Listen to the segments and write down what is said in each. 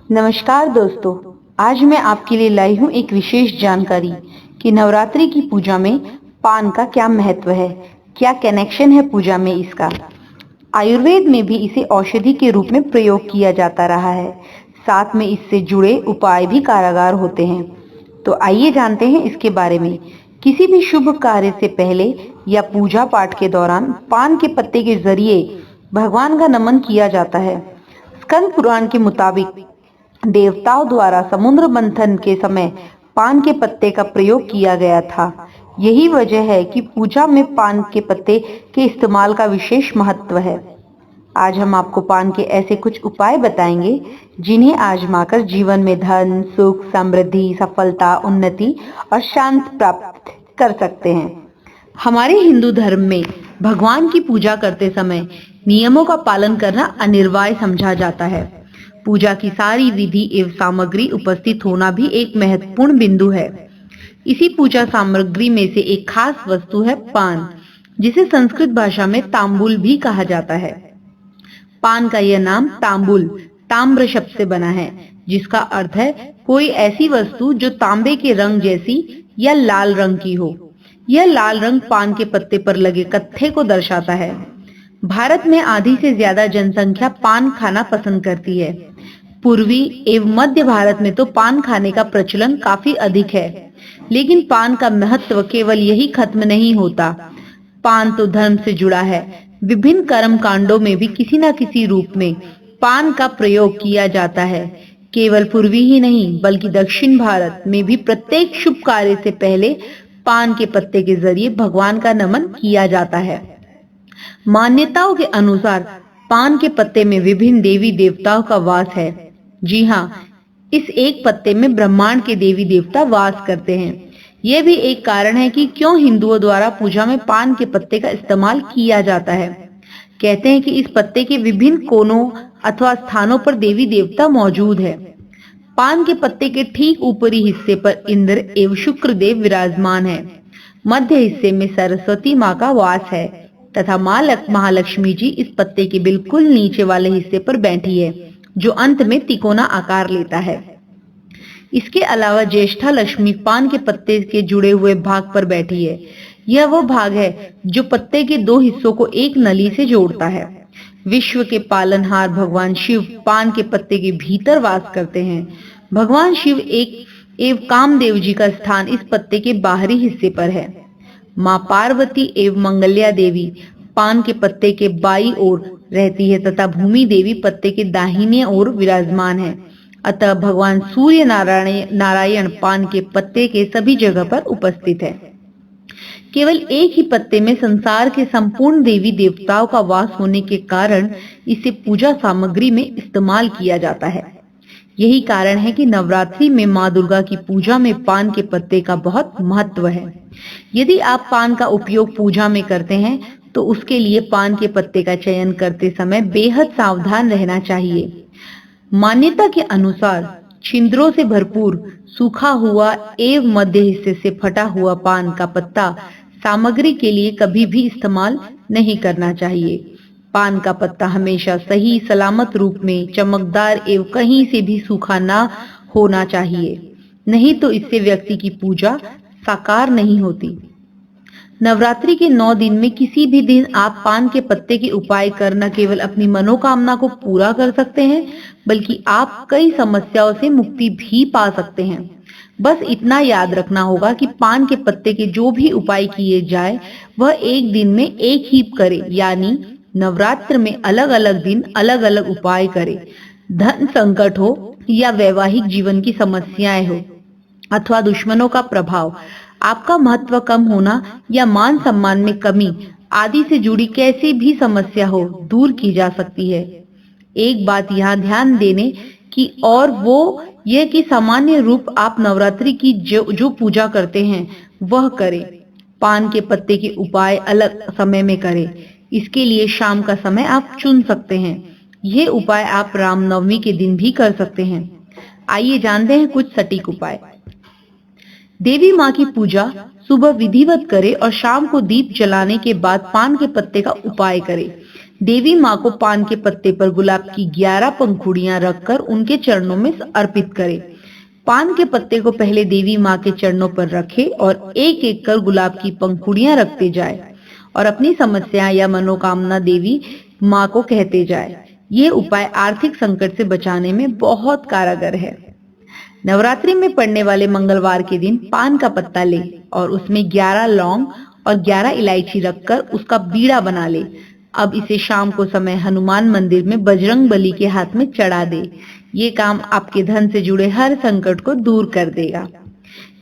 नमस्कार दोस्तों, आज मैं आपके लिए लाई हूँ एक विशेष जानकारी कि नवरात्रि की पूजा में पान का क्या महत्व है, क्या कनेक्शन है पूजा में इसका। आयुर्वेद में भी इसे औषधि के रूप में प्रयोग किया जाता रहा है। साथ में इससे जुड़े उपाय भी कारगर होते हैं। तो आइए जानते हैं इसके बारे में। किसी भी शुभ कार्य से पहले या पूजा पाठ के दौरान पान के पत्ते के जरिए भगवान का नमन किया जाता है। स्कंद पुराण के मुताबिक देवताओं द्वारा समुद्र मंथन के समय पान के पत्ते का प्रयोग किया गया था। यही वजह है कि पूजा में पान के पत्ते के इस्तेमाल का विशेष महत्व है। आज हम आपको पान के ऐसे कुछ उपाय बताएंगे जिन्हें आजमाकर जीवन में धन, सुख, समृद्धि, सफलता, उन्नति और शांति प्राप्त कर सकते हैं। हमारे हिंदू धर्म में भगवान की पूजा करते समय नियमों का पालन करना अनिवार्य समझा जाता है। पूजा की सारी विधि एवं सामग्री उपस्थित होना भी एक महत्वपूर्ण बिंदु है। इसी पूजा सामग्री में से एक खास वस्तु है पान, जिसे संस्कृत भाषा में तांबुल भी कहा जाता है। पान का यह नाम तांबुल ताम्र शब्द से बना है, जिसका अर्थ है कोई ऐसी वस्तु जो तांबे के रंग जैसी या लाल रंग की हो। यह लाल रंग पान के पत्ते पर लगे कत्थे को दर्शाता है। भारत में आधी से ज्यादा जनसंख्या पान खाना पसंद करती है। पूर्वी एवं मध्य भारत में तो पान खाने का प्रचलन काफी अधिक है, लेकिन पान का महत्व केवल यही खत्म नहीं होता। पान तो धर्म से जुड़ा है। विभिन्न कर्म कांडों में भी किसी न किसी रूप में पान का प्रयोग किया जाता है। केवल पूर्वी ही नहीं बल्कि दक्षिण भारत में भी प्रत्येक शुभ कार्य से पहले पान के पत्ते के जरिए भगवान का नमन किया जाता है। मान्यताओं के अनुसार पान के पत्ते में विभिन्न देवी देवताओं का वास है। जी हाँ, इस एक पत्ते में ब्रह्मांड के देवी देवता वास करते हैं। यह भी एक कारण है कि क्यों हिंदुओं द्वारा पूजा में पान के पत्ते का इस्तेमाल किया जाता है। कहते हैं कि इस पत्ते के विभिन्न कोनों अथवा स्थानों पर देवी देवता मौजूद है। पान के पत्ते के ठीक ऊपरी हिस्से पर इंद्र एवं शुक्र देव विराजमान है। मध्य हिस्से में सरस्वती माँ का वास है तथा माँ महालक्ष्मी जी इस पत्ते के बिल्कुल नीचे वाले हिस्से पर बैठी है, जो अंत में तिकोना आकार लेता है। इसके अलावा ज्येष्ठा लक्ष्मी पान के पत्ते के जुड़े हुए भाग पर बैठी है। यह वो भाग है जो पत्ते के दो हिस्सों को एक नली से जोड़ता है। विश्व के पालनहार भगवान शिव पान के पत्ते के भीतर वास करते हैं। भगवान शिव एवं कामदेव जी का स्थान इस पत्ते के बाहरी हिस्से पर है। माँ पार्वती एवं मंगल्या देवी पान के पत्ते के बाईं ओर रहती है तथा भूमि देवी पत्ते के दाहिने ओर विराजमान है। अतः भगवान सूर्य नारायण पान के पत्ते के सभी जगह पर उपस्थित है। केवल एक ही पत्ते में संसार के संपूर्ण देवी देवताओं का वास होने के कारण इसे पूजा सामग्री में इस्तेमाल किया जाता है। यही कारण है कि नवरात्रि में माँ दुर्गा की पूजा में पान के पत्ते का बहुत महत्व है। यदि आप पान का उपयोग पूजा में करते हैं तो उसके लिए पान के पत्ते का चयन करते समय बेहद सावधान रहना चाहिए। मान्यता के अनुसार छिंदरों से भरपूर सूखा हुआ एवं मध्य हिस्से से फटा हुआ पान का पत्ता सामग्री के लिए कभी भी इस्तेमाल नहीं करना चाहिए। पान का पत्ता हमेशा सही सलामत रूप में चमकदार एवं कहीं से भी सूखा ना होना चाहिए, नहीं तो इससे व्यक्ति की पूजा साकार नहीं होती। नवरात्रि के 9 दिन में किसी भी दिन आप पान के पत्ते के उपाय कर न केवल अपनी मनोकामना को पूरा कर सकते हैं, बल्कि आप कई समस्याओं से मुक्ति भी पा सकते हैं। बस इतना याद रखना होगा कि पान के पत्ते के जो भी उपाय किए जाए वह एक दिन में एक ही करे, यानी नवरात्र में अलग अलग दिन अलग अलग उपाय करें। धन संकट हो या वैवाहिक जीवन की समस्याएं हो अथवा दुश्मनों का प्रभाव, आपका महत्व कम होना या मान सम्मान में कमी आदि से जुड़ी कैसी भी समस्या हो दूर की जा सकती है। एक बात यहाँ ध्यान देने की और वो यह कि सामान्य रूप आप नवरात्रि की जो पूजा करते हैं वह करें। पान के पत्ते के उपाय अलग समय में करें। इसके लिए शाम का समय आप चुन सकते हैं। ये उपाय आप रामनवमी के दिन भी कर सकते हैं। आइए जानते हैं कुछ सटीक उपाय। देवी माँ की पूजा सुबह विधिवत करें और शाम को दीप जलाने के बाद पान के पत्ते का उपाय करें। देवी माँ को पान के पत्ते पर गुलाब की 11 पंखुड़ियां रखकर उनके चरणों में अर्पित करें। पान के पत्ते को पहले देवी माँ के चरणों पर रखें और एक एक कर गुलाब की पंखुड़ियां रखते जाए और अपनी समस्या या मनोकामना देवी माँ को कहते जाए। ये उपाय आर्थिक संकट से बचाने में बहुत कारगर है। नवरात्रि में पड़ने वाले मंगलवार के दिन पान का पत्ता ले और उसमें 11 लौंग और 11 इलायची रखकर उसका बीड़ा बना ले। अब इसे शाम को समय हनुमान मंदिर में बजरंग बली के हाथ में चढ़ा दे। ये काम आपके धन से जुड़े हर संकट को दूर कर देगा।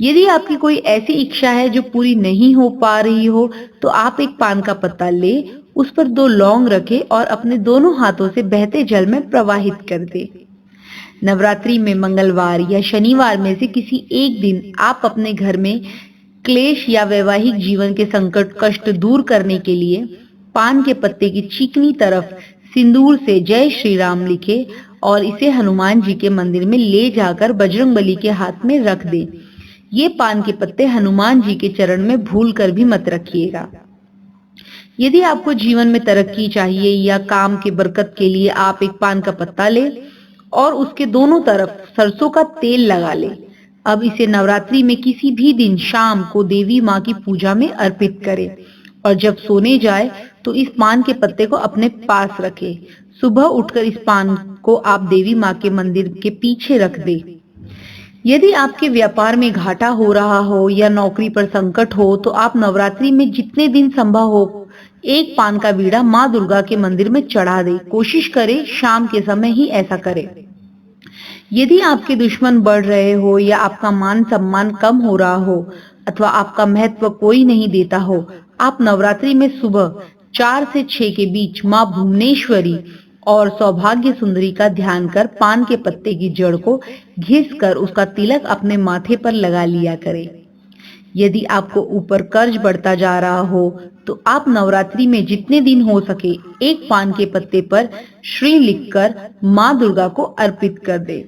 यदि आपकी कोई ऐसी इच्छा है जो पूरी नहीं हो पा रही हो, तो आप एक पान का पत्ता ले, उस पर 2 लौंग रखें और अपने दोनों हाथों से बहते जल में प्रवाहित कर दे। नवरात्रि में मंगलवार या शनिवार में से किसी एक दिन आप अपने घर में क्लेश या वैवाहिक जीवन के संकट कष्ट दूर करने के लिए पान के पत्ते की चिकनी तरफ सिंदूर से जय श्री राम लिखे और इसे हनुमान जी के मंदिर में ले जाकर बजरंगबली के हाथ में रख दे। ये पान के पत्ते हनुमान जी के चरण में भूल कर भी मत रखिएगा। यदि आपको जीवन में तरक्की चाहिए या काम की बरकत के लिए आप एक पान का पत्ता ले और उसके दोनों तरफ सरसों का तेल लगा ले। अब इसे नवरात्रि में किसी भी दिन शाम को देवी माँ की पूजा में अर्पित करें और जब सोने जाए तो इस पान के पत्ते को अपने पास रखें। सुबह उठकर इस पान को आप देवी माँ के मंदिर के पीछे रख दे। यदि आपके व्यापार में घाटा हो रहा हो या नौकरी पर संकट हो तो आप नवरात्रि में जितने दिन संभव हो एक पान का बीड़ा माँ दुर्गा के मंदिर में चढ़ा दे। कोशिश करें शाम के समय ही ऐसा करें। यदि आपके दुश्मन बढ़ रहे हो या आपका मान सम्मान कम हो रहा हो अथवा आपका महत्व कोई नहीं देता हो, आप नवरात्रि में सुबह 4 से 6 के बीच माँ भुवनेश्वरी और सौभाग्य सुंदरी का ध्यान कर पान के पत्ते की जड़ को घिस कर उसका तिलक अपने माथे पर लगा लिया करें। यदि आपको ऊपर कर्ज बढ़ता जा रहा हो तो आप नवरात्रि में जितने दिन हो सके एक पान के पत्ते पर श्री लिखकर माँ दुर्गा को अर्पित कर दे।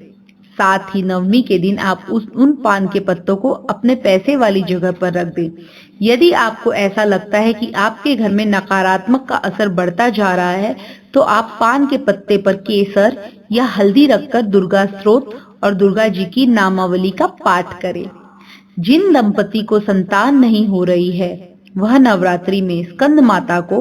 साथ ही नवमी के दिन आप उन पान के पत्तों को अपने पैसे वाली जगह पर रख दें। यदि आपको ऐसा लगता है कि आपके घर में नकारात्मक का असर बढ़ता जा रहा है तो आप पान के पत्ते पर केसर या हल्दी रखकर दुर्गा स्तोत्र और दुर्गा जी की नामावली का पाठ करें। जिन दंपति को संतान नहीं हो रही है वह नवरात्रि में स्कंद माता को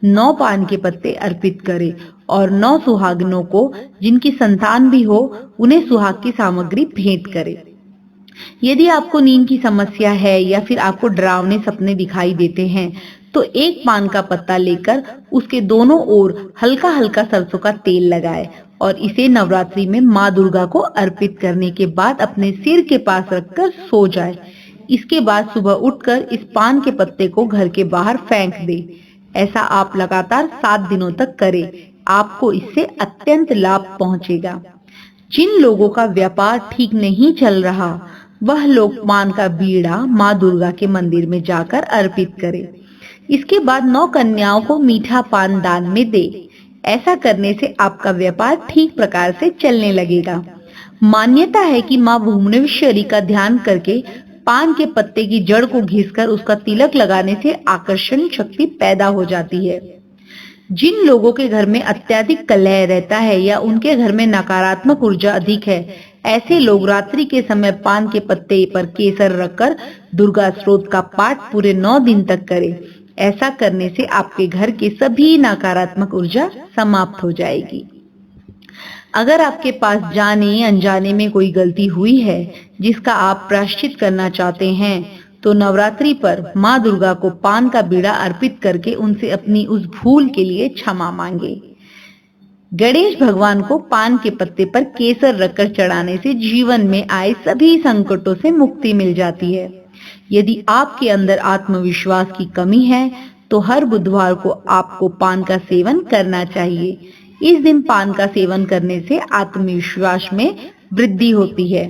9 पान के पत्ते अर्पित करे और 9 सुहागिनों को जिनकी संतान भी हो उन्हें सुहाग की सामग्री भेंट करे। यदि आपको नींद की समस्या है या फिर आपको डरावने सपने दिखाई देते हैं तो एक पान का पत्ता लेकर उसके दोनों ओर हल्का हल्का सरसों का तेल लगाए और इसे नवरात्रि में माँ दुर्गा को अर्पित करने के बाद अपने सिर के पास रखकर सो जाए। इसके बाद सुबह उठकर इस पान के पत्ते को घर के बाहर फेंक दे। ऐसा आप लगातार 7 दिनों तक करें। आपको इससे अत्यंत लाभ पहुंचेगा। जिन लोगों का व्यापार ठीक नहीं चल रहा वह लोग पान का बीड़ा माँ दुर्गा के मंदिर में जाकर अर्पित करें। इसके बाद 9 कन्याओं को मीठा पान दान में दे। ऐसा करने से आपका व्यापार ठीक प्रकार से चलने लगेगा। मान्यता है कि माँ भुवनेश्वरी का ध्यान करके पान के पत्ते की जड़ को घिसकर उसका तिलक लगाने से आकर्षण शक्ति पैदा हो जाती है। जिन लोगों के घर में अत्यधिक कलह रहता है या उनके घर में नकारात्मक ऊर्जा अधिक है, ऐसे लोग रात्रि के समय पान के पत्ते पर केसर रखकर दुर्गा स्तोत्र का पाठ पूरे 9 दिन तक करें। ऐसा करने से आपके घर की सभी नकारात्मक ऊर्जा समाप्त हो जाएगी। अगर आपके पास जाने अनजाने में कोई गलती हुई है जिसका आप प्रायश्चित करना चाहते हैं तो नवरात्रि पर माँ दुर्गा को पान का बीड़ा अर्पित करके उनसे अपनी उस भूल के लिए क्षमा मांगे। गणेश भगवान को पान के पत्ते पर केसर रखकर चढ़ाने से जीवन में आए सभी संकटों से मुक्ति मिल जाती है। यदि आपके अंदर आत्मविश्वास की कमी है तो हर बुधवार को आपको पान का सेवन करना चाहिए। इस दिन पान का सेवन करने से आत्मविश्वास में वृद्धि होती है।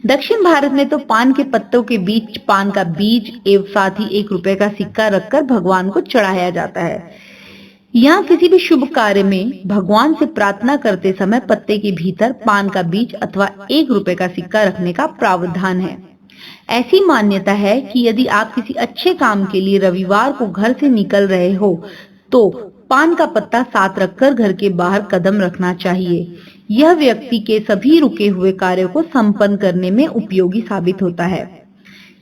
दक्षिण भारत में तो पान के पत्तों के बीच पान का बीज एवं साथ ही 1 रुपए का सिक्का रखकर भगवान को चढ़ाया जाता है। यहाँ किसी भी शुभ कार्य में भगवान से प्रार्थना करते समय पत्ते के भीतर पान का बीज अथवा 1 रुपए का सिक्का रखने का प्रावधान है। ऐसी मान्यता है कि यदि आप किसी अच्छे काम के लिए रविवार को घर से निकल रहे हो तो पान का पत्ता साथ रखकर घर के बाहर कदम रखना चाहिए। यह व्यक्ति के सभी रुके हुए कार्यों को संपन्न करने में उपयोगी साबित होता है।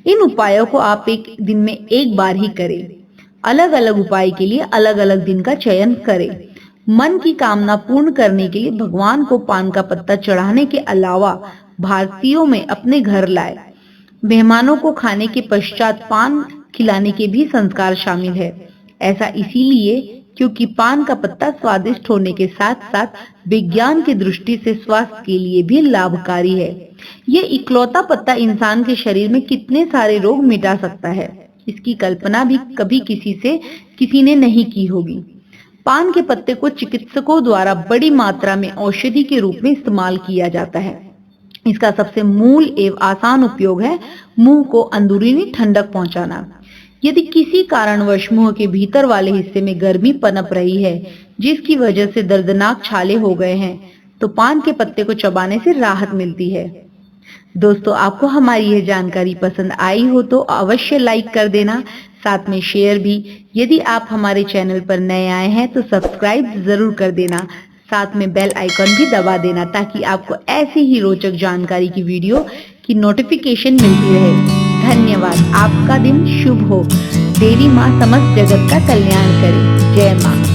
इन उपायों को आप एक दिन में एक बार ही करें। अलग अलग उपाय के लिए अलग अलग दिन का चयन करें। मन की कामना पूर्ण करने के लिए भगवान को पान का पत्ता चढ़ाने के अलावा भारतीयों में अपने घर लाए मेहमानों को खाने के पश्चात पान खिलाने के भी संस्कार शामिल है। ऐसा इसीलिए क्योंकि पान का पत्ता स्वादिष्ट होने के साथ साथ विज्ञान की दृष्टि से स्वास्थ्य के लिए भी लाभकारी है। ये इकलौता पत्ता इंसान के शरीर में कितने सारे रोग मिटा सकता है, इसकी कल्पना भी कभी किसी ने नहीं की होगी। पान के पत्ते को चिकित्सकों द्वारा बड़ी मात्रा में औषधि के रूप में इस्तेमाल किया जाता है। इसका सबसे मूल एवं आसान उपयोग है मुंह को अंदरूनी ठंडक पहुंचाना। यदि किसी कारणवश मुंह के भीतर वाले हिस्से में गर्मी पनप रही है, जिसकी वजह से दर्दनाक छाले हो गए हैं, तो पान के पत्ते को चबाने से राहत मिलती है। दोस्तों, आपको हमारी यह जानकारी पसंद आई हो तो अवश्य लाइक कर देना, साथ में शेयर भी। यदि आप हमारे चैनल पर नए आए हैं तो सब्सक्राइब जरूर कर देना, साथ में बेल आइकन भी दबा देना ताकि आपको ऐसी ही रोचक जानकारी की वीडियो की नोटिफिकेशन मिलती रहे। धन्यवाद। आपका दिन शुभ हो। देवी माँ समस्त जगत का कल्याण करे। जय माँ।